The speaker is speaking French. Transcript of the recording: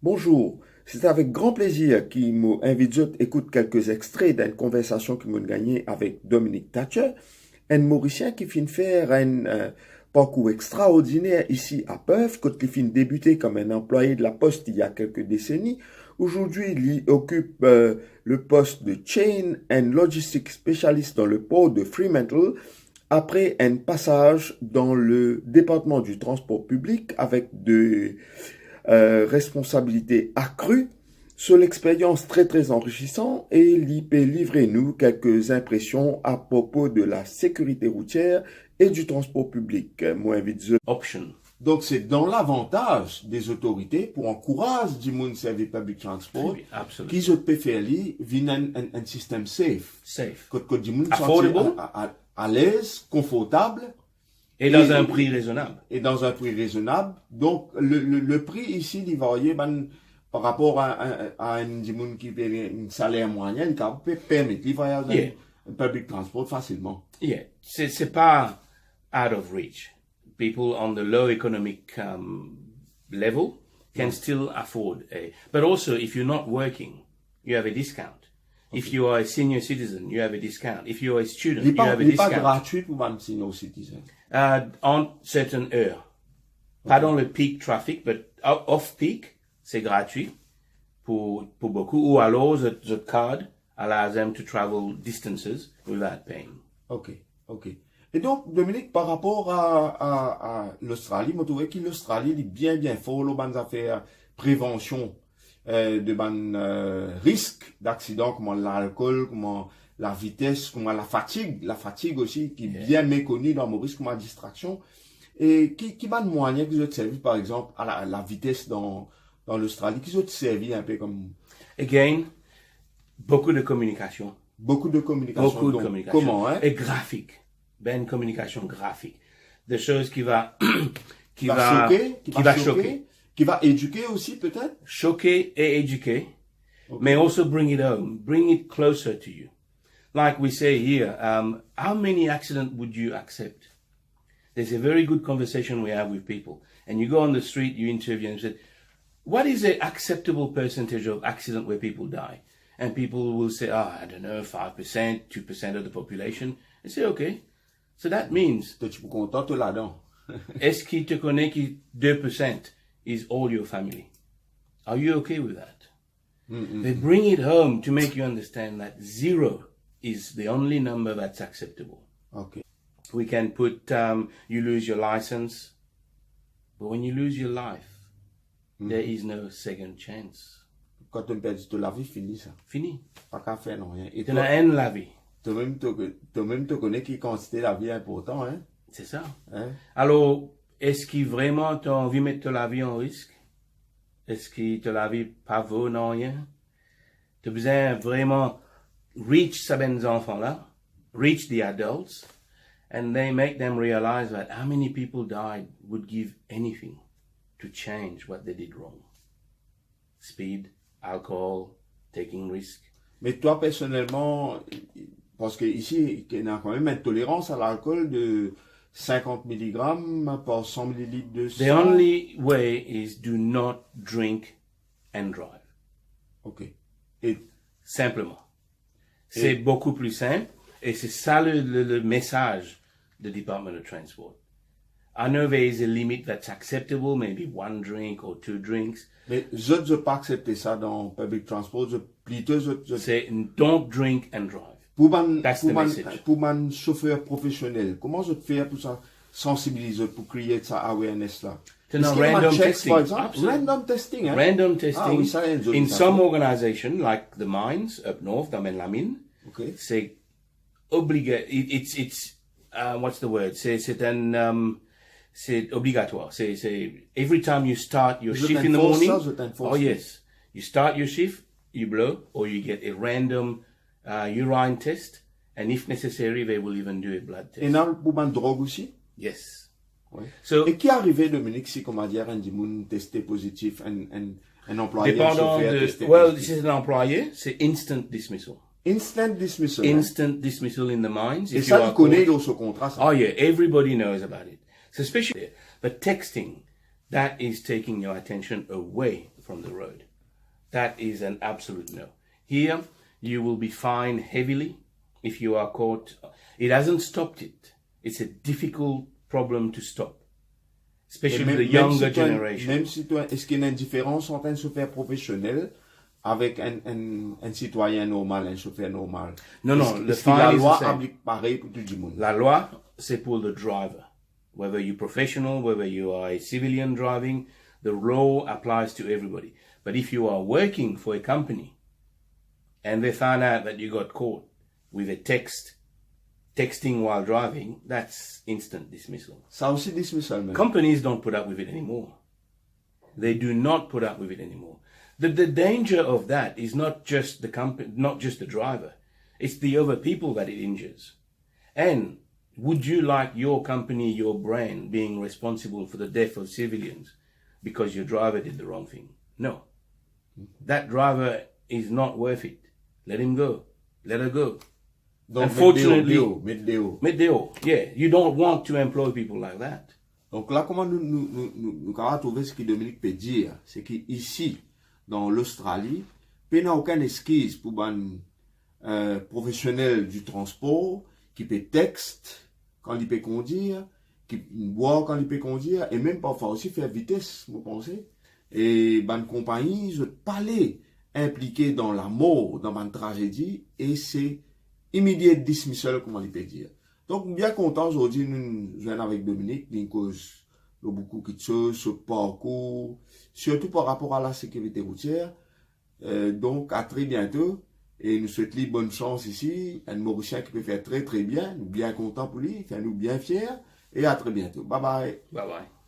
Bonjour, c'est avec grand plaisir qu'il m'invite à écouter quelques extraits d'une conversation que m'a gagnée avec Dominique Thatcher, un Mauricien qui finit faire un parcours extraordinaire ici à Perth, quand il finit débuter comme un employé de la Poste il y a quelques décennies. Aujourd'hui, il occupe le poste de Chain and Logistics Specialist dans le port de Fremantle, après un passage dans le département du transport public avec de responsabilités accrues sur l'expérience très enrichissante et il peut livrer nous quelques impressions à propos de la sécurité routière et du transport public. Moi, invite option. Donc, c'est dans l'avantage des autorités pour encourager du monde servir public transport qu'ils se peut faire un système safe. Que du monde affordable, à l'aise, confortable. Et dans un prix raisonnable. Et dans un prix raisonnable. Donc, le prix ici, il varie par rapport à un monde qui paye un salaire moyen, qui peut permettre de voyager un public transport facilement. Yeah, c'est pas out of reach. People on the low economic level can still afford a. But also, if you're not working, you have a discount. Okay. If you are a senior citizen, you have a discount. If you are a student, you have a discount. Il n'est pas gratuit pour un senior citizen. En certaines heures. Pas dans le peak traffic, but off-peak, c'est gratuit pour beaucoup. Ou alors, the card allows them to travel distances without paying. Ok. Et donc, Dominique, par rapport à l'Australie, je trouve que l'Australie est bien fort dans les affaires prévention de risques d'accidents, comme l'alcool, comme la vitesse, comme la fatigue aussi, qui est bien méconnue dans Maurice comme la distraction. Et qui m'a moyen que vous êtes servi, par exemple, à la vitesse dans l'Australie, qui vous êtes servi un peu comme... Again, beaucoup de communication. Beaucoup de communication. Comment, hein? Et graphique. Ben, communication graphique. Des choses qui va choquer. Qui va éduquer aussi, peut-être? Choquer et éduquer. Okay. Mais also bring it home. Bring it closer to you. Like we say here, how many accidents would you accept? There's a very good conversation we have with people. And you go on the street, you interview and say, what is the acceptable percentage of accident where people die? And people will say, I don't know, 5%, 2% of the population. I say, okay. So that means, est-ce qu'il te connaît que 2% is all your family? Are you okay with that? They bring it home to make you understand that 0 is the only number that's acceptable. Okay. We can put, you lose your license, but when you lose your life, there is no second chance. Quand tu perds la vie, fini ça. Fini. Pas qu'à faire non rien. Et tu n'as haine la vie. Toi-même, tu connais qui considère la vie important, hein? C'est ça. Hein? Alors, est-ce que vraiment tu as envie de mettre la vie en risque? Est-ce que la vie pas vaut non rien? Tu as besoin vraiment reach ces enfants-là, reach the adults, and they make them realize that how many people died would give anything to change what they did wrong. Speed, alcohol, taking risk. Mais toi, personnellement, parce que ici, il y a quand même une tolérance à l'alcool de 50 mg par 100 ml de sang. The only way is do not drink and drive. Ok. Et simplement. C'est beaucoup plus simple et c'est ça le message du Department of Transport. I know there is a limit that's acceptable, maybe 1 drink or 2 drinks. Mais je ne peux pas accepter ça dans public transport. C'est don't drink and drive. Pour un chauffeur professionnel, comment je fais pour ça sensibiliser, pour créer ça awareness là? Random testing. Random testing, hein? Random testing. In some organization, like the mines up north, dans la mine, okay. C'est obligatoire. It's what's the word? C'est obligatoire. C'est every time you start your shift in the morning. Oh yes, you start your shift, you blow, or you get a random urine test, and if necessary, they will even do a blood test. Et non, pour une drogue aussi? Yes. Ouais. So, et qui est arrivé, Dominique, si, comment dire, un dimoun testé positif, un employé, dépendant well, si c'est un employé, c'est instant dismissal. Instant dismissal. Instant dismissal in the mines. Et ça, il connaît dans ce contrat, ça. Oh yeah, everybody knows about it. So especially, but texting, that is taking your attention away from the road. That is an absolute no. Here, you will be fined heavily if you are caught. It hasn't stopped it. It's a difficult problem to stop, especially the younger generation. Même citoyen, est-ce qu'il y a une différence entre un chauffeur professionnel avec un citoyen normal, un chauffeur normal? Non, non, est-ce que la loi applique pareil pour tout le monde? La loi, c'est pour le driver. Whether you're professional, whether you are a civilian driving, the law applies to everybody. But if you are working for a company and they find out that you got caught with a texting while driving, that's instant dismissal. Ça aussi dismissal, même. Companies don't put up with it anymore. They do not put up with it anymore. The danger of that is not just the company, not just the driver. It's the other people that it injures. And would you like your company, your brand, being responsible for the death of civilians because your driver did the wrong thing? No. That driver is not worth it. Let him go. Let her go. Donc, unfortunately, Météo. Yeah, you don't want to employ people like that. Donc là, comment nous allons trouver ce que Dominique peut dire, c'est qu'ici, dans l'Australie, il n'y a aucune excuse pour un professionnel du transport qui peut texte quand il peut conduire, qui boit quand il peut conduire, et même parfois aussi faire vitesse, vous pensez? Et une compagnie, je parler impliqué dans la mort, dans une tragédie, et c'est immédiat dismissal, comment il peut dire. Donc, bien content aujourd'hui, nous venons avec Dominique, d'une cause de beaucoup de choses, ce parcours, surtout par rapport à la sécurité routière. Donc, à très bientôt. Et nous souhaitons bonne chance ici. Un Mauricien qui peut faire très très bien. Nous bien contents pour lui, faire nous bien fiers. Et à très bientôt. Bye bye. Bye bye.